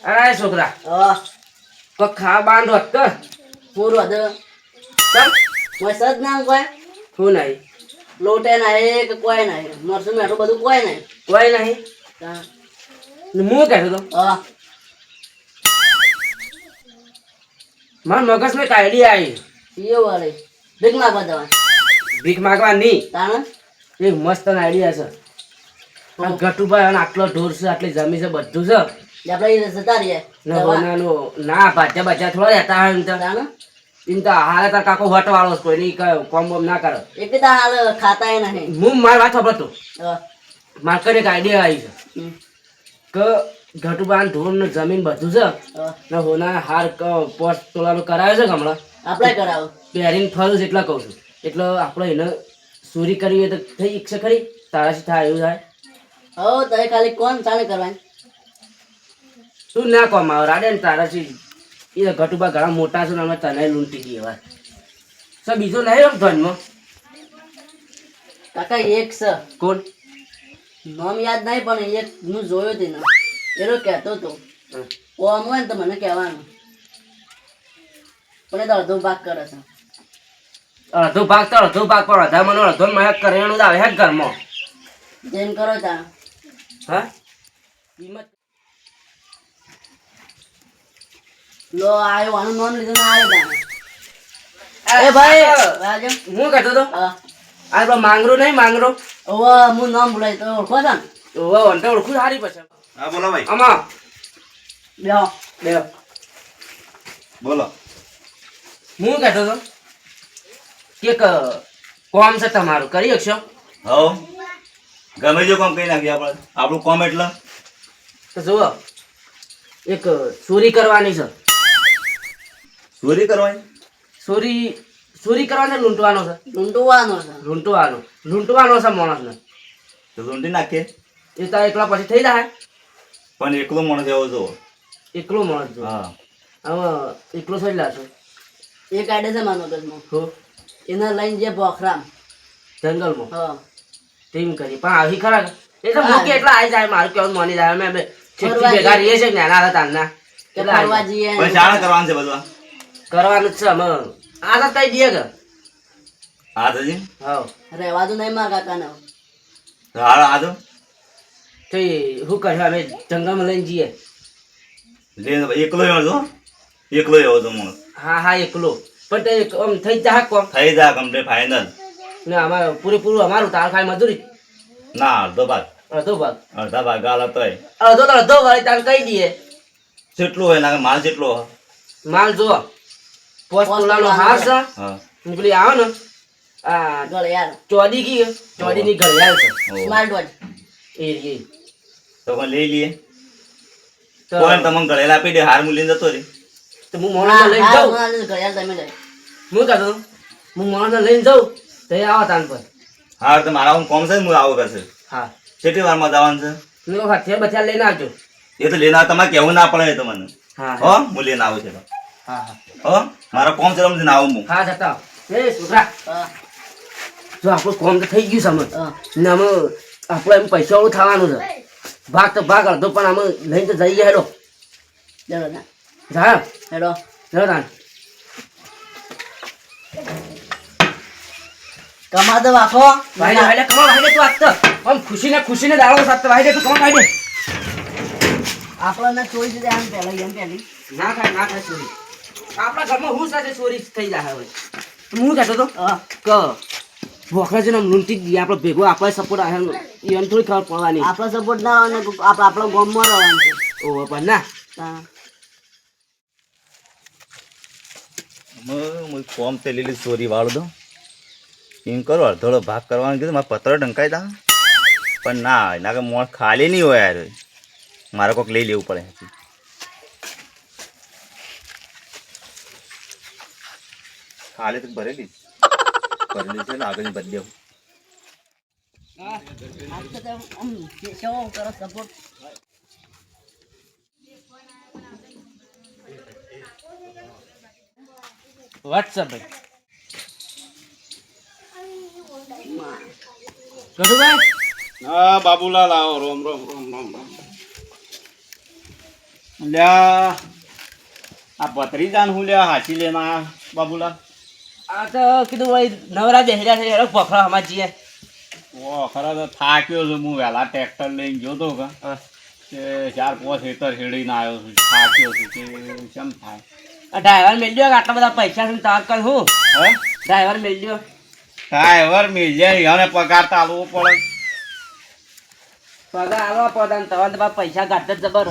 અરે છોકરા હા તો ખા બાંધો તો પૂરો દે ચમ મોય સદ ના કોઈ શું નહીં લોટે નહીં કે કોઈ નહીં મરસું મેઠું બધું કોઈ નહીં કોઈ નહીં હા હું કહેતો તો હા મારા મગજમાં એક આઈડિયા આવી એ વાળી ભીખ માગવા જવાનું ભીખ માગવા નહીં તાણ એક મસ્ત આઈડિયા છે આ ગટુભાઈ અને આટલો ઢોર છે આટલી જમી છે બધું છે આપણે એ જતા રહીએ ને હોનાનો ના બાજા બાજા થોડા રહેતા હોય એમ તો તાણ એમ તો હાલે તાર કાકો વટ વાળો છે કોઈ નહીં કોમ બોમ ના કરે એક બી તાણ હાલ ખાતાય નહીં હું મારી વાત ખબર તો હા મારે કને એક આઈડિયા આવી છે હમ. કે ગટુભાઈ ઢોર ને જમીન બધું છે હા. ને હોના હાર પોસ્ટ તોલાનો કરાવે છે કે હમણાં આપણે કરાવો પહેરીને ફરું છે એટલા કહું છું એટલે આપણે એને ચોરી કરવી હોય તો થઈ ઈચ્છા ખરી તારાથી થાય એવું થાય હો તારે ખાલી કોણ ચાલે કરવાની તું ના કોમ આવે રાડે ને તારાથી એ ઘટુબા ઘણા મોટા છે ને અમે તને લૂંટી દઈએ હવે સર બીજો નહીં રમ ધનમાં કાકા એક છે કોણ નામ યાદ નહીં પણ એક હું જોયો હતી ને એનો કહેતો હતો ઓમ હોય ને તો મને કહેવાનું પણ એ તો અડધો ભાગ કરે છે અડધો ભાગ તો અડધો ભાગ પણ અડધા મને અડધો મહેક કરેલું આવે હે ઘરમાં જેમ કરો ત્યાં હા કિંમત લો આવ્યો આનું નામ લીધું ને આવ્યો ત્યાં એ ભાઈ રાજુ હું કહેતો તો હા આ પેલો માંગરો નહીં માંગરો ઓવે હું નામ બોલાય તો ઓળખો છો ને ઓવે વંટે ઓળખું સારી પછી હા બોલો ભાઈ આમાં બેહો બે બોલો હું કહેતો તો કે કોમ છે તમારું કરી શકશો હવ ગમે જો કામ કઈ નાખીએ આપણે આપણું કોમ એટલે તો જુઓ એક ચોરી કરવાની છે ચોરી કરવાની ચોરી ચોરી કરવાની લૂંટવાનો છે ઊંડવાનો છે લૂંટવાનો છે માણસને તો લૂંટી નાખીએ એ તાર એકલા પછી થઈ જાય પણ એકલો માણસ એવો જો એકલો માણસ જો હા હવે એકલો થઈ લાશો એક આડે છે માનો મગજમાં હો એને લઈને જે બોખરામ જંગલમાં હા ટીમ કરી પણ આવી ખરા એટલે મૂકી એટલા આવી જાય મારું કેવું માની જાય અમે ફરવા ભેગા રહીએ છે નાના હતા તારના કે એટલે આવી ફરવા જાય. જઈએ પણ શાળા કરવાનું છે બધું કરવાનું જ છે અમે આ તો કઈ દઈએ કે હા તો જી હા રહેવા તો નહીં મારા કાકાને હાલ આ તો તો શું કર્યું અમે જંગલમાં લઈને જઈએ લઈને એકલો એવો છો એકલો એવો છો માણસ હા હા એકલો પણ તે આમ થઈ જાય કોમ થઈ જાય કમ્પ્લીટ ફાઇનલ ને અમારે પૂરેપૂરું અમારું તાર ખાય મજૂરી ના અડધો ભાગ અડધો ભાગ અડધા ભાગ ગાલ હતો અડધો તો અડધો વાળી તાર કહી દઈએ જેટલો હોય ના માલ જેટલો હોય માલ જો પોસ્ટ તોલાનો હાર છે હા ને પેલી આવે ને આ ગળે યાર ચોડી કી ચોડીની ઘડિયાળ છે ઓહો. સ્માર્ટ વોચ એ તો કોઈ લઈ લઈએ તો કોઈ તમને ગળેલા આપી દે હાર મૂલીને જતો રે તો હું મોણસને લઈને જાઉં ઘડિયાળ તમે જાય હું કહેતો હું મોણસને લઈને જાઉં તો એ આવો તાન પર હા તો મારા હું કોમ છે ને હું આવું કરશે હા કેટલી વારમાં જવાનું છે મેં કહું હાથે બચ્ચા લઈને આવજો એ તો લઈને આવ તમારે કેવું ના પડે એ તો મને હા હો હું લઈને આવું છે તો હા હા હો મારા કોમ છે લઈને આવું હું હા જતા એ છોકરા હા જો આપણું કોમ તો થઈ ગયું સમજ હા ને અમે આપણે એમ પૈસાવાળું થવાનું છે ભાગ તો ભાગ અડધો પણ અમે લઈને તો જઈએ હેડો ચલો ના જા હેડો હેડો તાન કમા તો વાખો ભાઈ ભાઈ કમા ભાઈ તું આજ તો આમ ખુશીને દાડો સાથ ભાઈ તું કમા ભાઈ આપણને ચોરી દીધી આમ પહેલા એમ પહેલી ના થાય ચોરી આપણા ઘરમાં હું સાથે ચોરી થઈ જાય હવે હું કહેતો તો હા કે વખરા છે ને લૂંટી જ દઈએ આપણે ભેગો આપણે સપોર્ટ આવે એને થોડી ખબર પડવાની આપણો સપોર્ટ ના હોય ને આપણો ગામમાં રહેવાનું છે ઓહો પણ ના હા. કોમ તે લીલી ચોરી વાળું દો એમ કરો અડધોડો ભાગ કરવાનું કીધું મારે પત્ર ઢંકાઈ દા પણ ના એના કે મોણ ખાલી નહીં હોય યાર મારે કોઈક લઈ લેવું પડે ખાલી તો ભરેલી છે ને આગળની બદલી દેવું આ તો આમ કેવો કરો સપોર્ટ વોટ્સઅપ ભાઈ ગઢુભાઈ હા બાબુલાલ આવો રોમ રોમ રોમ રોમ રોમ લ્યા આ ભત્રીજાને હું લ્યા હાચી લેના બાબુલાલ આ તો કીધું ભાઈ નવરા બેહર્યા છે હેડો પખડા હમા જઈએ. ઓ ખરા તો થાક્યો છું હું વહેલા ટ્રેક્ટર લઈને જોતો કે હા. તે 4-5 હેક્ટર હેડીને આવ્યો છું થાક્યો છું તે કેમ થાય આ ડ્રાઈવર મેળ્યો કે આટલા બધા પૈસા છે તાર કર હું હે ડ્રાઈવર મેળ્યો. ડ્રાઈવર મિલ જાય એને પગાર તો આલવો પડે પગાર આલવા પડે ને તમારે તો પૈસા કાઢતા જ જબર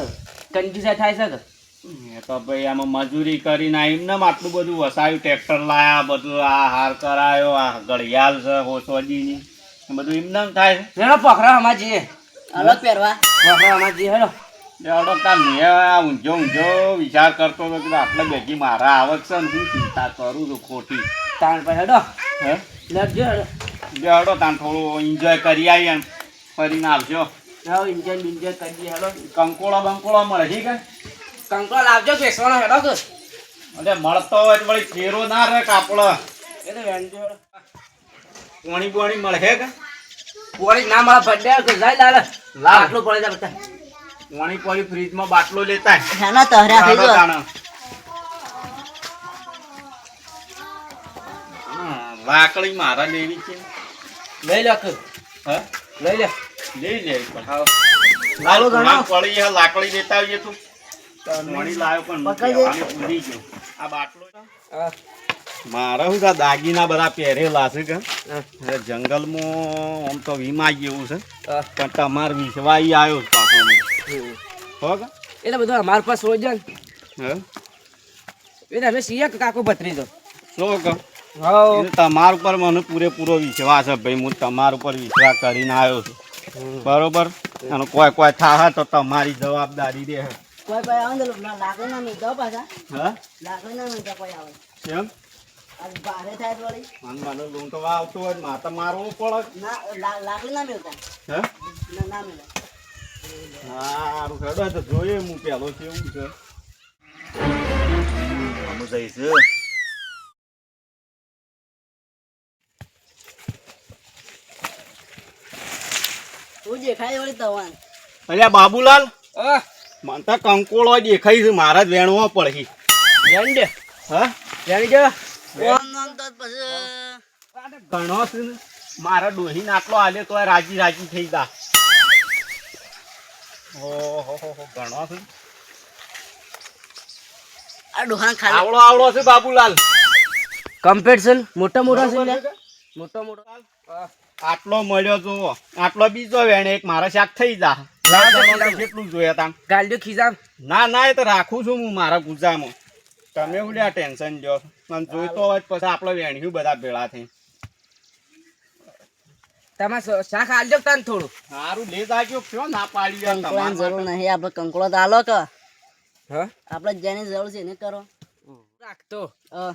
કંજુસા થાય છે કે એ તો ભાઈ આમાં મજૂરી કરીને એમને આટલું બધું વસાયું ટ્રેક્ટર લાયા બધું આ હાર કરાયો આ ઘડિયાળ છે હોસોજીની એ બધું એમને એમ થાય છે હેડો પખડા હમા જઈએ. અલગ પહેરવા પખડા હમા જઈએ હેડો. એવડો તાર મેં આ ઊંઝો વિચાર કરતો હતો કે આટલા ભેગી મારા આવક છે ને હું ચિંતા કરું છું ખોટી તાણ પર હેડો હે લેજો હેડો. એવડો તાર થોડું એન્જોય કરી આવીએ એમ ફરીને આવજો હા ઇન્જન બિન્જન કરી દઈએ હેડો. કંકોળો બંકોળો મળે છે કે કંકોડા લાવજો બેસવાનો હેડો કે અરે મળતો હોય તો વળી ફેરો ના રહે કાપડો એ તો વેણજો હેડો. પોણી બોણી મળે કે પોળી ના મળે બર્થડે કે જાય લાલ લાવ. આટલું પડે છે બધા. પોણી પોણી ફ્રીજમાં બાટલો લેતા હેના તહરા થઈ ગયો લાકડી મારા લેવી છે લઈ લે કે હે લઈ લે. લઈ લે પણ હા લાલો ઘણો. પડી હે લાકડી લેતા આવીએ તું મણી લાવ્યો પણ પકડજે. કહેવાનું ભૂલી ગયો આ બાટલો હા મારા શું દાગીના બધા પહેરેલા છે કે હા. એટલે જંગલમાં આમ તો વીમા જેવું છે હા. પણ તમારે વિસવાઈ આવ્યો છે પાછો મેં. હો કે એટલે બધું અમારા પાસે હોય છે ને હે એટલે અમે છીએ કે કાકો ભત્રીજો. શું કે હા એટલે તમારા ઉપર મને પૂરેપૂરો વિશ્વાસ છે ભાઈ હું તમારા ઉપર વિશ્વાસ કરીને આવ્યો છું બરોબર અને કોઈ કોઈ થાય તો તમારી જવાબદારી રહે કોઈ કોઈ આવે ને લાકડી ના મિલતા પાછા હા લાકડી ના મિલતા કોઈ આવે કેમ આ ભારે થાય તો વળી મને લૂંટવા આવતો હોય માતા મારવું પડે ના લાકડી ના મિલતા હે ના મિલે સારું હેડો તો જોઈએ હું પેલો કેવું છે હું જઈશ તું દેખાય વળી તવાન અલ્યા બાબુલાલ હા મને તો કંકોળો દેખાય છે મારા જ વેણવો પડે જાણી દે હા જાણી દે. ઓમ નામ તો પછી ઘણો છે ને મારા ડોહીને આટલો આલે તો રાજી રાજી થઈ જા ઓહો ઘણો છે આ ડોહાન ખાલી આવડો આવડો છે બાબુલાલ કમ્પેરિઝન મોટા મોટા છે લે. મોટો મોટો હા. આટલો મળ્યો તો આટલો બીજો વેણ એક મારા શાક થઈ જા કેટલું જોયા તા ગાલજો ખીજામ. ના ના એ તો રાખું છું હું મારા ગુજામાં તમે ઉડ્યા ટેન્શન લ્યો મને જોઈતો હોય તો પછી આપણે વેણ્યું બધા ભેળા થઈ તમારે શાક આલજો તાન થોડું. સારું લે જાજો કયો ના પાડી યાર કંકોળાની જરૂર તમારે નહીં આપણે કંકોળો તો આલો કે હા આપણે જેની જરૂર છે એને કરો રાખતો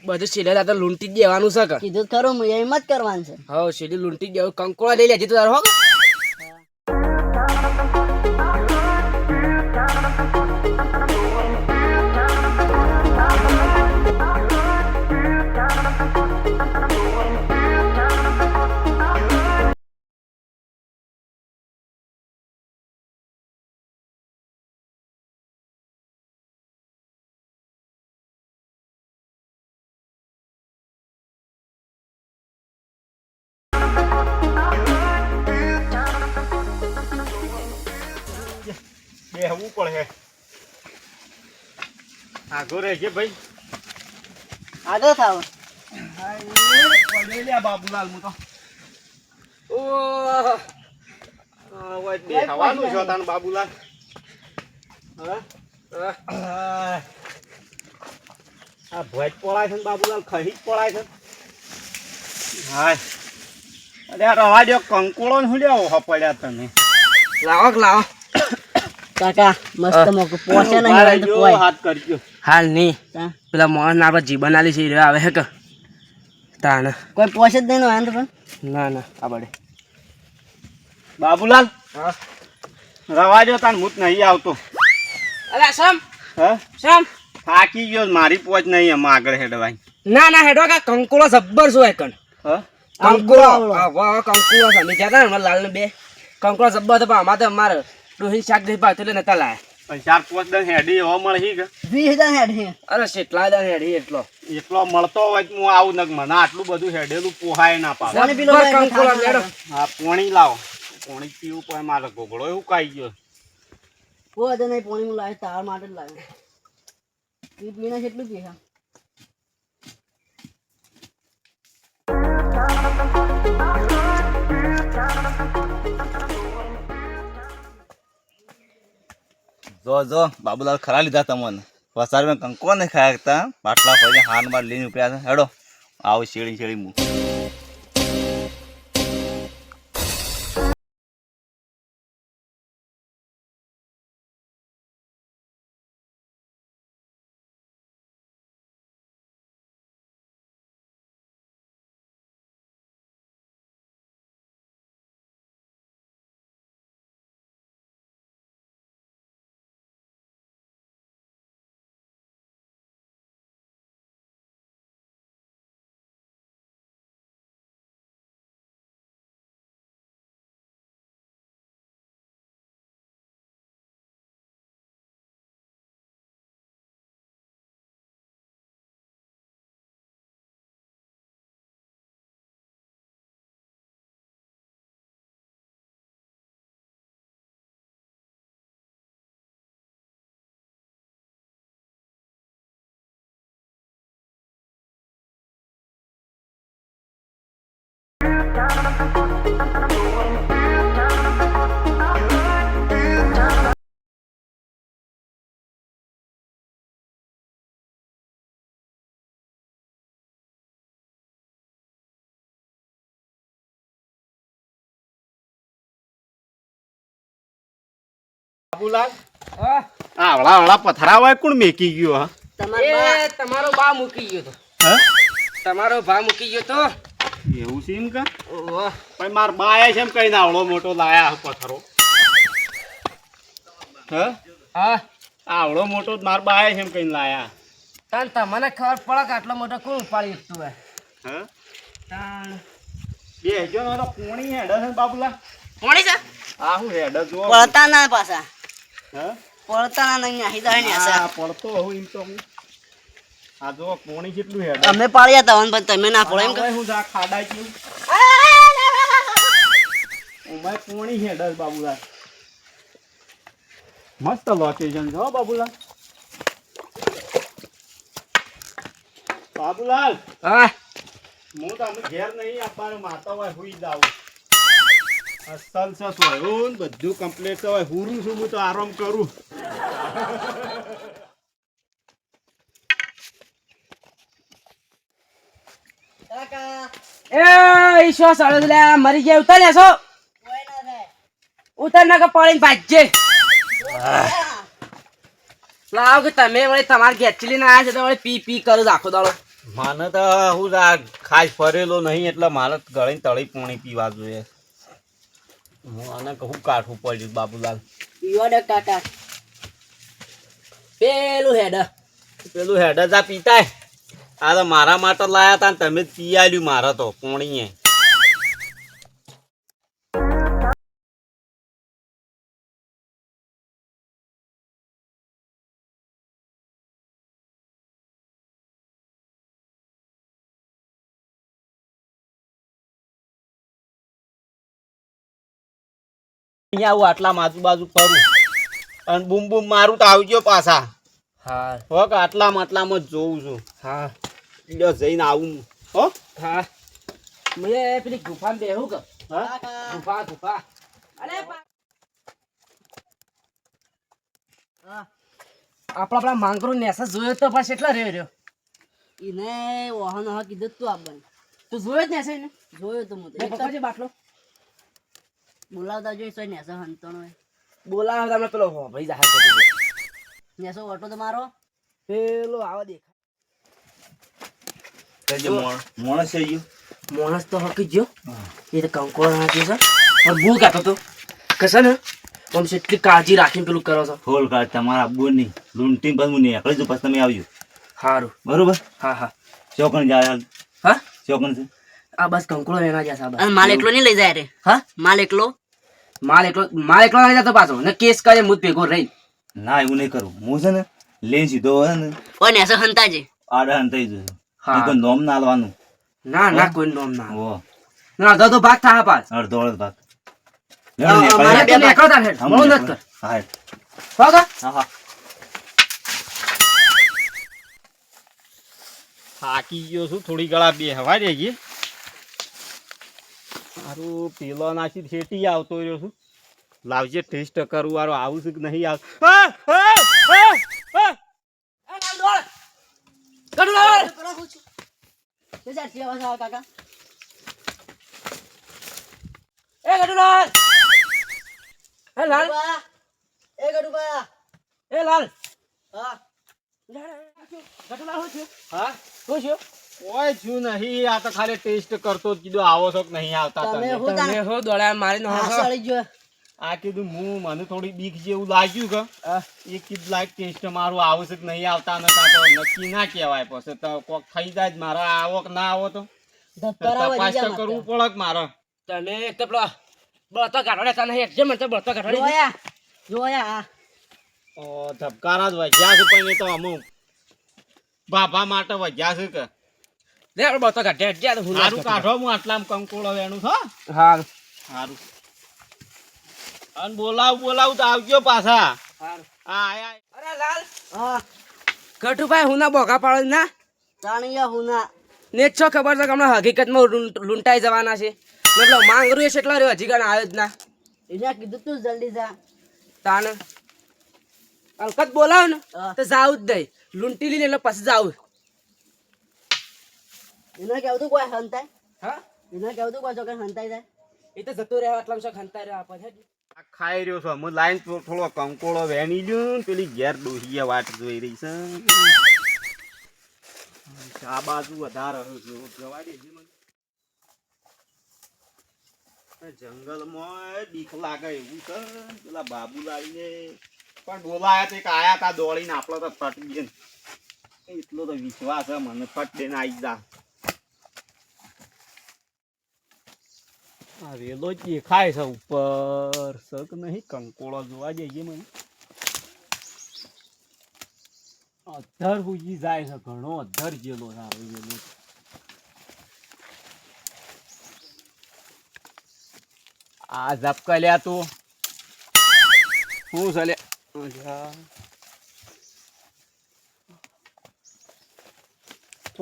બધું સીધે તો લૂંટી જ દેવાનું છે કે કીધું તો ખરું એમ જ કરવાનું છે હા સીધી લૂંટી જ દેવું. કંકોળા લઈ લેજે તું તારો હો. બેહવું પડે આગો રહેજે ભાઈ આગળ થાવ બાબુલાલ હું તો ઓહ બેહવાનું છે તાન બાબુલાલ હા આ ભોજ પડાય છે ને બાબુલાલ ખહી જ પડાય છે હાય અરે આ રવા દો કંકોળો ને શું લેવો પડ્યા તમે લાવો કે લાવો. કાકા મસ્ત મોકો પોસે નહીં હોય તો કોઈ હાથ કરજો હાલ નહીં તા. પેલા મોહન ના આપણે જીવન આલી છે એ રહ્યો આવે હે કે તાને કોઈ પોસે જ નહીં હોય ને તો પણ ના ના આ બડે બાબુલાલ હા. રવા દો તાન મૂત નહીં આવતો અરે સમ હા સમ થાકી ગયો મારી પોચ નહીં એમાં આગળ હેડવાય ના ના હેડો કે કંકોળો જબ્બર શું એકણ હા કંકોળો આવડો. વાહ કંકોળો સમી જતા ને લાલ ને બે કંકોળો જબ્બર તો પણ આમાં તો અમારે ડોહી શાક દહીં ભાવ એટલે નતા લાયા. પણ 4-5 દન હેડી એવો મળે કે 20,000 હેડ છે. અરે કેટલા દા હેડી એટલો એટલો મળતો હોય તો હું આવું ને મને આટલું બધું હેડેલું પોહાય ના પાડે. કોને પેલો જબ્બર ભાઈ કંકોડા ખાવા લેડો. હા પોણી લાવો, પોણી પીવું પડે મારે, ગોગળો એવું કાઈ ગયો. કોઈ તો નહીં, પોણી હું લાવ્યો તાર માટે જ લાવ્યો. એ પીને કેટલું પીએ છે? જો બાબુલાલ ખરા લીધા તમને વસાર મેં કંકો ને ખાયા હતા બાટલા ફરી હાન બાર લઈને ઉપડ્યા હતા. હેડો આવું શેડી હું બાબુલાલ હા આવડા પથરા હોય કોણ મેકી ગયો? હા તમારા બા એ તમારો બા મૂકી ગયો તો હે? તમારો ભા મૂકી ગયો તો એવું છે એમ કે? ઓહો. પણ માર બાએ છે એમ કઈ આવડો મોટો લાયા પથરો? હે? હા આવડો મોટો માર બાએ છે એમ કઈ લાયા? તાન તમને ખબર પડે કે આટલો મોટો કોણ ઉપાડી શકતું હોય હે? તાન બે જો તો પોણી હેડ છે બાબુલા. કોણી છે આ હું હેડ જો. પડતા ના પાછા, હે? પડતા ના નહીં, આહી દાય ને આશા. આ પડતો હું એમ તો હું. આ જો પોણી કેટલું હેડ. અમે પાડ્યા તા પણ તમે ના પડે એમ કે હું જા ખાડા જેવું. ઉમાય પોણી હેડ છે બાબુલા. મસ્ત લોકેશન છે હો બાબુલા. બાબુલાલ હા હું તો અમે ઘેર નહીં આપવાનું, માતા હોય હુઈ જાવ. અસલ છે સોયરું ને બધું કમ્પ્લીટ છે. હવે હુરું છું હું તો આરામ કરું. કાકા એ ઈશ્વર સળો લે મરી ગયા ઉતર લેશો કોઈ ના થાય. ઉતર ના કે પડીને ભાજજે લાવ કે તમે વળી તમારે ગેચલી ના આવ્યા છે તો વળી પી પી કરું આખો દાડો માને તો હું આ ખાસ ફરેલો નહીં એટલે મારે ગળે તળી પોણી પીવા જોઈએ. હું આને કહું કાઠું પડ્યું બાબુલાલ. પીવા દે કાકા. પેલું હેડ પેલું હેડ જ આ પીતાય. આ તો મારા માટે લાયા હતા ને તમે જ પી આલ્યું મારે તો પોણીએ. અહીંયા આવું આટલા આજુબાજુ ફરું અને બૂમ બૂમ મારું તો આવજો પાછા. હા હો કે આટલામાં જ જોઉં છું. હા જો જઈને આવું હો. હા મને પેલી ગુફામાં બેહું કે હા ગુફા ગુફા અરે હા આપણા માંગરો નેસા જોયો તો પણ કેટલા રહ્યો ઈને વાહન હા કીધું તું આપવાનું. તું જોયો જ નેસે ને જોયું તું હું તો. પકડજે બાટલો બોલાવતા જોઈ સોય નેસો હંતણો હોય. બોલાવ તમે પેલો ભાઈ જાહેર નેસો ઓટો તો મારો. પેલો આવા દેખાય કઈ મોણસ છે ઈ? માણસ તો હકી ગયો એ તો કંકોળો નાખ્યો છે પણ હું કહેતો તો કે છે ને આમ એટલી કાળજી રાખીને પેલું કરો છો ફોલ કાઢ તમારા આબુ નહીં લૂંટીને પછી હું નીકળી જઉં પછી તમે આવજો સારું બરોબર. હા હા ચોકણ જાય હાલ. હા ચોકણ છે આ બસ કંકોળો એના જશે અને માલ એકલો નહીં લઈ જાય રે. હા માલ એકલો માલ એકલો નહીં જતો પાછો ને કેસ કરે મુદ ભેગો રહી ના એવું નહીં કરું હું છે ને લઈને સીધો હે ને પણ એસે હંતાજે આડે થઈ જશે હા. કોઈ નોમ ના આલવાનું ના ના કોઈ નોમ ના હો ના અડધો તો ભાગ થા પાસ અડધો અડધ ભાગ અમારા બે નેકળો તાર હેડ બહુ નત કર હા હોગા હા થાકી ગયો છું થોડી ગળા બે હવા જઈએ મારું પેલો નાસી શેટી આવતો રહ્યો છું લાવજે ટેસ્ટ કરવું વાળો આવું છું કે નહીં આવતું કડું લાવ કાકા એ કડું લાલ એ લાલ એ ગડુબા એ લાલ હા કડું લાલ શું થયું હા શું થયું કોઈ છું નહીં આ તો ખાલી ટેસ્ટ કરતો જ કીધું આવો છો કે નહીં આવતા તમે તમે હું તમે હો દોડા મારી નો સળી ગયો આ કીધું મને થોડી બીક જેવું લાગ્યું કે એ કીધું લાઈક ટેસ્ટ મારું આવું છે કે નહીં આવતા નતા તો નક્કી ના કહેવાય પછી તો કોક થઈ જાય જ મારા આવો કે ના આવો તો તપાસ તો કરવું પડે કે મારે તને એક તો પેલો બળતો કાઢવા તને એક જે મને તો બળતો કાઢવા જોયા ઓ ધબકારા જ વધ્યા છે પણ એ તો અમુક બાબા માટે વધ્યા છે કે લે બળતો કાઢ્યા જ્યાં હું સારું કાઢો હું આટલામાં કંકોળો વેણું છો હા સારું અને બોલાવું તો આવજો પાછા હા હા આયા અરે લાલ હા કટુભાઈ હું ના બોગા પાડો ના તાણિયા હુના ને છો ખબર છે કે હમણાં હકીકતમાં લૂંટાઈ જવાના છે મતલબ માંગરું છે એટલા રહ્યો હજી કણ આવ્યો જ ના એને કીધું તું જલ્દી જા તાને અલકત બોલાવ ને હા. તો જાવું જ નહીં લૂંટી લઈને એટલે પછી જાવું એને કેવું તું કોઈ હંતાય હા એને કેવું તું કોઈ છોકરા હંતાઈ જાય એ તો જતો રહ્યો એટલા શોખ હંતા રહ્યો આપણે આ ખાઈ રહ્યો છું હું લાઈન થોડો કંકોળો વેણી લ્યો ને પેલી ઘેર ડોહીએ વાટ જોઈ રહી છે આ બાજુ વધારે જવા દેજે મને જંગલમાં બીક લાગે એવું છે પેલા બાબુલાલને પણ બોલાયા તો એક આયા તા દોડીને આપણો તો ફટ ગયો એટલો તો વિશ્વાસ છે મને ફટ દઈને આવી જા આ રેલો જ દેખાય છે ઉપર સક નહીં કંકોળો જોવા જઈએ મને અધર ઉજી જાય છે ઘણો અધર જેલો છે આવે જેલો આ ઝપકલ્યા તું શું ચાલે શું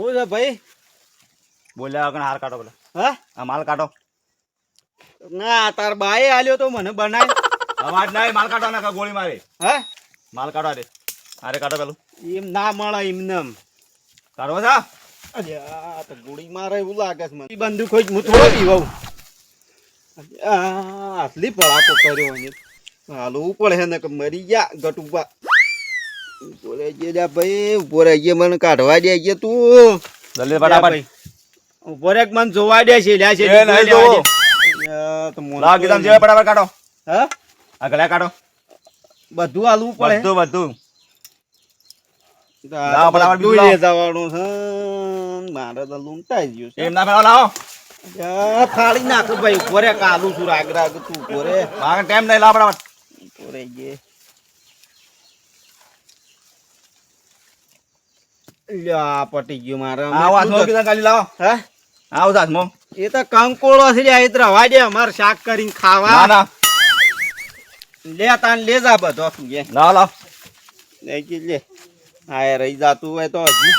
છે ભાઈ બોલ્યા વગર હાર કાઢો બોલે હા આ માલ કાઢો ના તાર બાએ આલ્યો તો મને બનાય અવાજ નહીં માલ કાઢો ના ગોળી મારે હે માલ કાઢો અરે અરે કાઢો પેલું એમ ના મળે એમને કાઢો છે અરે આ તો ગોળી મારે એવું લાગે છે મને બંદૂક હોય હું થોડો પીવાઉં આટલી પડાકો કર્યો અને હાલવું પડે છે ને કે મરી ગયા ગટુબા ઉભો રહેજે જા ભાઈ ઉભો રહેજે મને કાઢવા દેજે તું જલ્દી ફટાફટ ઉભો રે મને જોવા દે છે લ્યા છે એ નહીં જોવો. લાવ કીધા જેવા ફટાફટ કાઢો હા આ ગળા કાઢો બધું હાલવું પડે બધું લાવ ફટાફટ બધું બીજું લઈ જવાનું છે મારે તો લૂંટાઈ ગયું છે એમ ના ફેરો લાવો ફાળી નાખ ભાઈ ઉભો રે કાલું છું રાગ રાગ તું ઉભો રે મારે ટાઈમ નહીં લાવ ફટાફટ ઉભો રે જે લ્યા પટી ગયું મારે આવો હાથમાં કીધા કાલી લાવો હે આવો હાથમાં એ તો કંકોળો છે લ્યા એ તો રવા દે અમારે શાક કરીને ના ખાવા ના લે તાન લે જા બધો લે લાવ લાવ લે આ રહી જાતું હોય તો હજી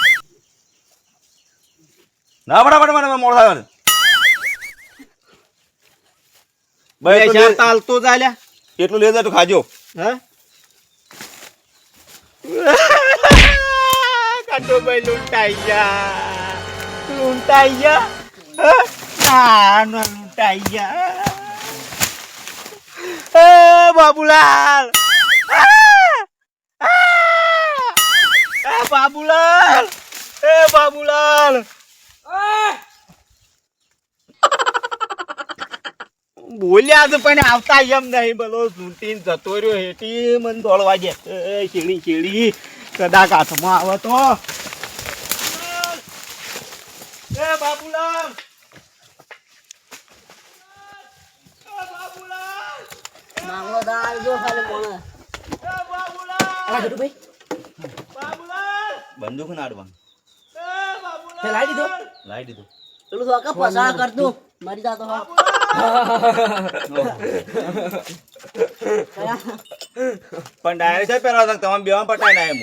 ના ફટાફટ મને મોડ થાય ભાઈ પૈસા એટલું તાલતો ચાલ્યા એટલું લેજે તું ખાજો હે કાટો ભાઈ લૂંટાઈ ગયા ના ના લૂંટાઈ ગયા એ બાબુલાલ બાબુલાલ એ બાબુલાલ બોલ્યા તો પણ આવતા એમ નહીં બોલો લૂંટીને જતો રહ્યો હેઠી મને દોડવા દે એ ચીડી કદાચ હાથમાં આવે તો એ બાબુલાલ માંગલો દાલ જો ખાલી કોણ એ બાબુલાલ આ ગટુભાઈ બંદૂક ના આડવાનું તે લાવી દીધો લાવી દીધું પેલું તો આખા પસાર કરતું મરી જાતો હો પણ ડાયરેક્ટ છે પહેલા તમે બેવા પટાઈ ના એમ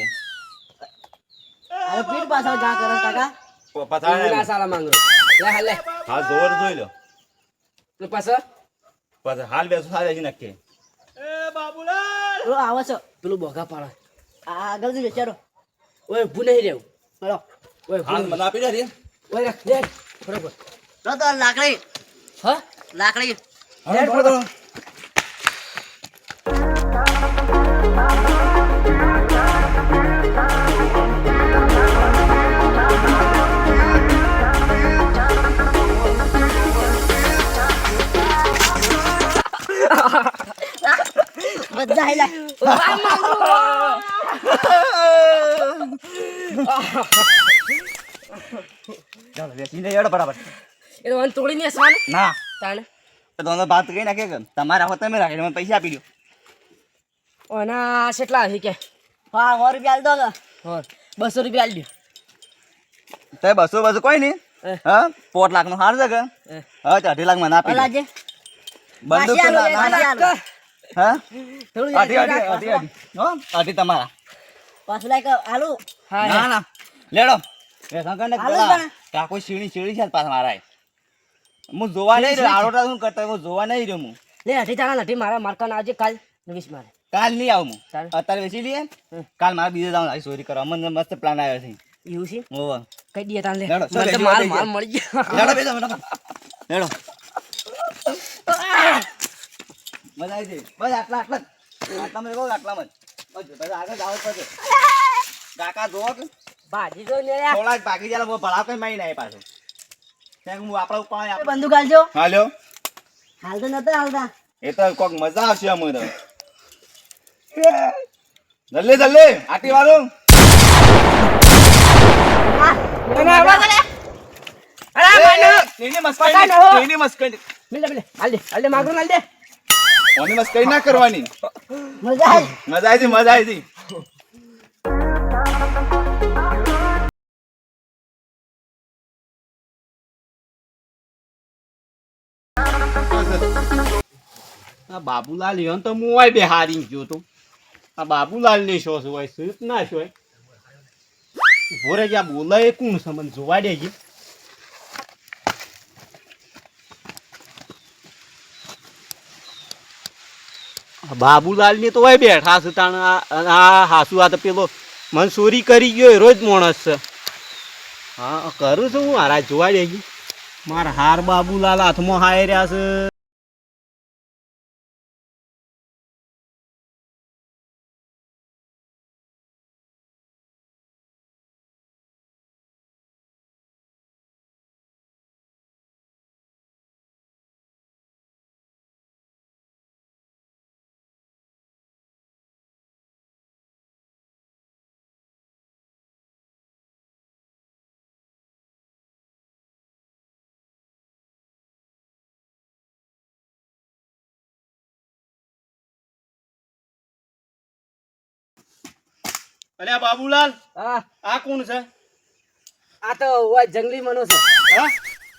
અરે પીઠ પાછળ જા કરે કાકા પથાણ ના સાલા માંગરો લે હાલ લે હા જોર જોઈ લો તો પાછા પછી હાલ બેસો સારી છે નક્કી પેલો આવે છે પેલું બોગા પાડે આગળથી વિચારો ઓય ઊભું નહીં રહેવું પેલો ઓય હાલ ઊભું મને આપી દે રે ઓય રાખ દે બરોબર તો લાકડી હા લાકડી દે બરોબર બધા હેલા ચાલો બેસી ને એડો બરાબર એ તો વન તોડી ને સાને ના તાણે તો તમને વાત કઈ નાખે કે તમારા હોત તમે રાખી મને પૈસા આપી દો ઓના કેટલા હી કે હા 100 રૂપિયા આલ દો કે હા 200 રૂપિયા આલ તે 200 કોઈ નહીં હા 4 લાખ નો હાર છે કે દે હા 2.5 લાખ મને આપી દો ઓલાજે બંદૂક તો ના ના હા થોડું અઢી તમારા પાછું લાઈક આલુ હા ના ના લેડો એ સંકર ને હાલો પેલા તને. કાકો સીડી છે પાછા મારા હું જોવા નહીં રહ્યો આરોટા શું કરતા હું જોવા નહીં રહ્યો હું લે અઢી તાણા નથી મારા મારકાન આવજે કાલ નવીસ મારે કાલ નહીં આવું હું તારે? અત્યારે બેસી લઈએ કાલ મારે બીજે જવાનું ચોરી કરવા મને મસ્ત પ્લાન આવ્યો છે એવું છે ઓવા કઈ દે તાણ લે લેડો, મને તો લેડો, માલ લેડો. માલ મળી ગયો લેડો બેસો લેડો લેડો મજા આવી જઈ બસ આટલા આટલામાં કહો આટલામાં જ બસ આગળ જાવ પછી કાકા જોવો કે ભાજી તો લે થોડા જ બાકી જાય ભલા કઈ મારી નાય પાછો ત્યાં હું આપણા ઉપર બંદૂક આલજો હાલ્યો હાલ તો નતા હાલતા એ તો કોક મજા આવશે અમને તો જલ્દી આટી વાળું મને આવવા દે અરે માનો તેની પકડ હો. મસ્કરી મિલે હાલ દે માગરો હાલ દે ઓની મસ્કરી ના કરવાની મજા આવી મજા આવી આ બાબુલાલ યો તો હું હોય બેહારી ગયો તો આ બાબુલાલ ને શો હોય સૂત ના શો ભોરે જ્યાં બોલાય કોણ છે મને જોવા દેજે બાબુલાલ ને તો હોય બેઠા છે તાણ આ હાસુ આ તો પેલો મને ચોરી કરી ગયો એ રોજ માણસ છે હા કરું છું હું હારા જોવા દેજે મારા હાર બાબુલાલ હાથમાં હાય રહ્યા છે અલ્યા બાબુલાલ હા આ કોણ છે આ તો ઓય જંગલી મનો છે હા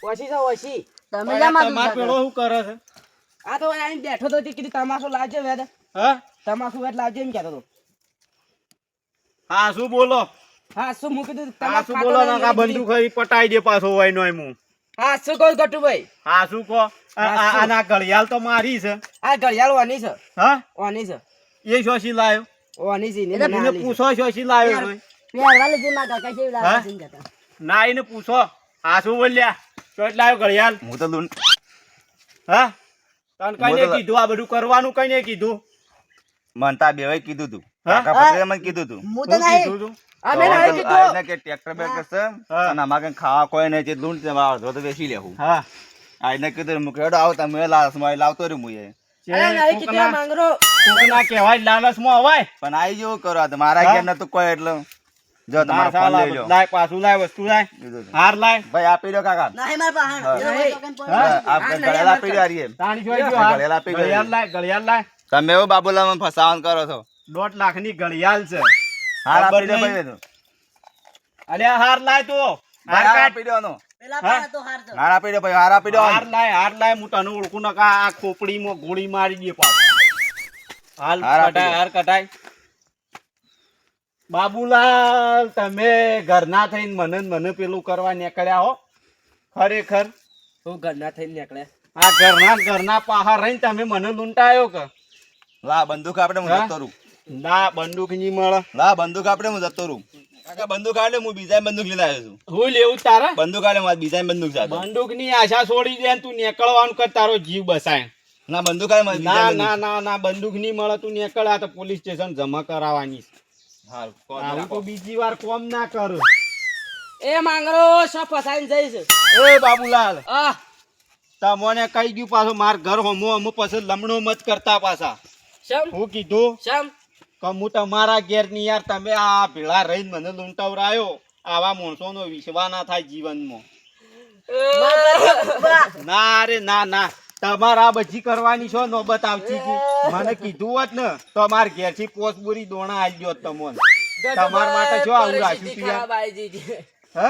ઓછી છે ઓછી તમે અલ્યા, જા માં તમાર પેલો શું કરે છે આ તો આઈને બેઠો તો તે કીધું તમાશો લાવજે વેદ હા તમાશો વેદ લાવજે એમ કહેતો તો હા શું બોલો હા શું હું કીધું હા શું બોલો ના બંદૂક ખરી પટાઈ દે પાછો હોય નો હું હા શું કહું ગટુભાઈ હા શું કહો આના ઘડિયાળ તો મારી છે આ ઘડિયાળ વાની છે હા વાની છે એ શોશી લાયો વાની છે એટલે એને પૂછો શોશી લાયો છે પ્યાર વાલે જે માં કાકા જેવી હા? લાગે છે જતા ના એને પૂછો હા શું બોલ્યા તો એટલે લાયો ઘડિયાળ હું તો લૂંટ હા તને કઈ બોલો. કીધું આ બધું કરવાનું કઈ નહીં કીધું મનતા બેવાય કીધું તું હા? કાકા પટેલે મને કીધું તું હું તો શું નહીં કીધું તું? અમે તો નહીં અંકલ કીધું આઈને કે ટ્રેક્ટર બેક્ટર છે હા. અને આમાં કઈ ખાવા કોઈ નહીં તે લૂંટ છે અડધો તો વેચી લેવું હા આઈને કીધું હું કેડો આવ તમે લાવતો રહ્યો હું એ અરે નહીં કીધું માંગરો કોકના કહેવાય લાલચમાં અવાય પણ આઈ જેવું કરો આ તો મારા હા? ઘેર નતું કોઈ એટલે જો ના તમારો ફોન સાલા, લઈ લો લાય પાછું લાય વસ્તુ લાય કીધું તું. હાર લાય ભાઈ આપી દો કાકા નહીં માર પાસે હા. એનો હોય તો કેમ પડે? હા? આ ઘડિયાળ આપી દો હારીએ. તાણી જોઈ હા, ગયો હાર. ઘડિયાળ આપી દો. ઘડિયાળ લાય તમે એવું બાબુલામાં ફસાવાનું કરો છો 1.5 લાખની ઘડિયાળ છે હાર ખબર આપી દે નહીં. ભાઈ એનો. અલ્યા હાર લાય તો હાર હાર કાઢ. આપી દો એનો. પેલા હા? પણ તો હાર તો હાર આપી દો ભાઈ, હાર આપી દો. હાર લાય હું તને ઓળખું ન કા આ ખોપડીમાં ગોળી મારી દે પાછો. હાલ હાર આપી કટાય દો. હાર કટાય. બાબુલાલ તમે ઘરના થઈને મને પેલું કરવા નીકળ્યા હો ખરેખર હું ઘરના થઈને નીકળ્યા. આ ઘરના પાહા રહીને તમે મને લૂંટાયો કે લા બંદૂક આપણે હું હા? જતો રહું. ના બંદૂક ની મળે લા બંદૂક આપણે હું જતો રહું. કાકા બંદૂક આલે, હું બીજા બંદૂક લઈને આવ્યો છું. હું લેવું તારા બંદૂક આલે, મારી બીજા બંદૂક સાથે. બંદૂક ની આશા છોડી દે ને તું નીકળવાનું કર તારો જીવ બસાય. ના બંદૂક આલે, મારી બીજા ના બંદૂક. ના ના ના બંદૂક ની મળે તું નીકળ આ તો પોલીસ સ્ટેશન જમા કરાવવાની છે. હારું, કોણ આવું રાખો. તો બીજી વાર કોમ ના કર. એ માંગરો શું ફસાઈને જઈશ? એ બાબુલાલ આ તમને કઈ ગયું પાછો માર ઘર હોમો પછી લમણો મત કરતા પાછા. શમ હું કીધું શમ કે હું તમારા ઘેર ની યાર તમે આ ભેળા રહીને મને લૂંટાવરાયો. આવા માણસોનો વિશ્વાસ ના થાય જીવનમાં. ના રે ના ના તમારા બધી કરવાની છો નોબત આવતી હતી. મને કીધું હોત ને તો માર ઘેર થી પોસબુરી દોણા આવી ગયો તમને. તમારા માટે જો આવું રાખ્યું તું યાર. ખરાબ આવી જઈ. હે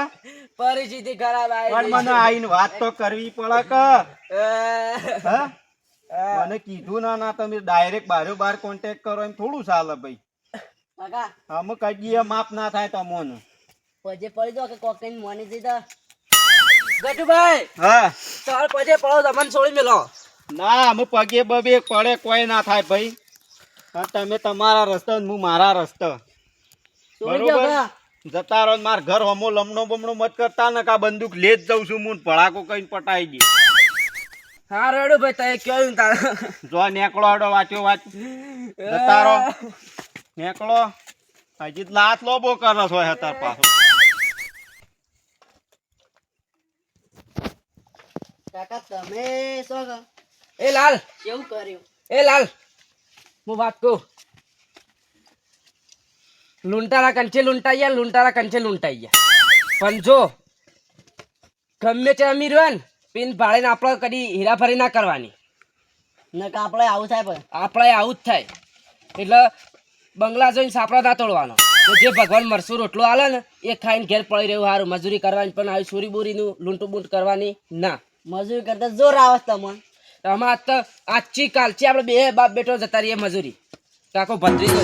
પરિસ્થિતિ ખરાબ આવી પણ મને આઈને વાત તો કરવી પડે કે હે મને કીધું ના ના તમે ડાયરેક્ટ બાર કોન્ટેક્ટ કરો એમ થોડું ચાલે ભાઈ. કાકા અમે કહીએ માફ ના થાય તમને. પજે પડી દો કે કોકઈને મોની દીધા ગટુભાઈ હા ચાલ પછી પડો તમને છોડી મેલો. ના અમે પગે બબે પડે કોઈ ના થાય ભાઈ. અને તમે તમારા રસ્તે ને હું મારા રસ્તે. છોડી દો બરોબર કા જતા રહો ને માર ઘર હમો લમણો બમણો મત કરતા ને કા બંદૂક લે જ જઉં છું હું ને ભડાકો કઈ પટાઈ દે. હા રેડું ભાઈ તમે કેવું તારે જો નેકળો આડો વાંચ્યો વાત જતા રહો નેકળો. હજી લાત લોબો કરો છો હતાર પાછો. કાકા તમે શું કહો? એ લાલ કેવું કર્યું? એ લાલ હું વાત કહું. લૂંટારા કંચે લૂંટાઈ ગયા, લૂંટારા કંચે લૂંટાઈ ગયા. પણ જો ગમે તે અમીર હોય ને પીન ભાડે આપણે કદી હીરાફરી ના કરવાની. નકા આપણે આવું થાય પણ આપણે આવું જ થાય. એટલે બંગલા જોઈને સાપડા ના તોડવાનો. તો જે ભગવાન મરસું રોટલો આલે ને એ ખાઈને ઘેર પડી રહ્યું સારું. મજૂરી કરવાની પણ આવી ચોરી બોરીનું લૂંટું બૂંટ કરવાની ના. મજૂરી કરતા જોર આવે છે તમને. અમાર તો આજથી કાલથી આપણે બે બાપ બેટો જતા રહીએ મજૂરી. કાકો ભત્રીજો